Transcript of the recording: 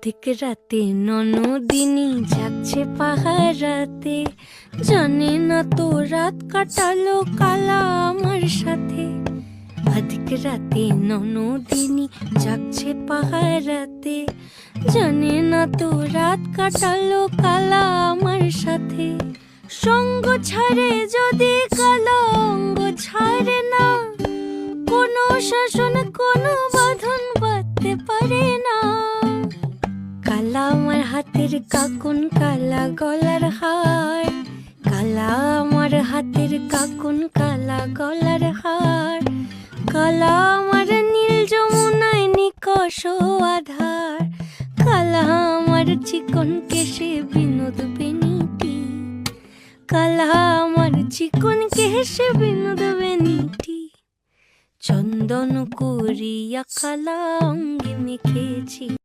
অধিক রাতে ননদিনী যাচ্ছে পাহারাতে, জানে না তো রাত কাটালো কালা আমার সাথে। অধিক রাতে ননদিনী যাচ্ছে পাহারাতে, জানে না তো রাত কাটালো কালা আমার সাথে। সঙ্গ ছাড়ে যদি কালা অঙ্গ ছাড়ে না, কোনো শাসন কোনো বাঁধন বাঁধতে পারে না। কালা আমার হাতের কাকুন কালা গলার হার, কালা আমার হাতের কাকুন কালা গলার হার। কালা আমার নীল যমুনায় নিকষ আধার, কালা আমার চিকন কেশে বিনোদ বেনিটি, কালা আমার চিকন কেশে বিনোদ বেনিটি। চন্দন করিয়া কালা অঙ্গে মেখেছি।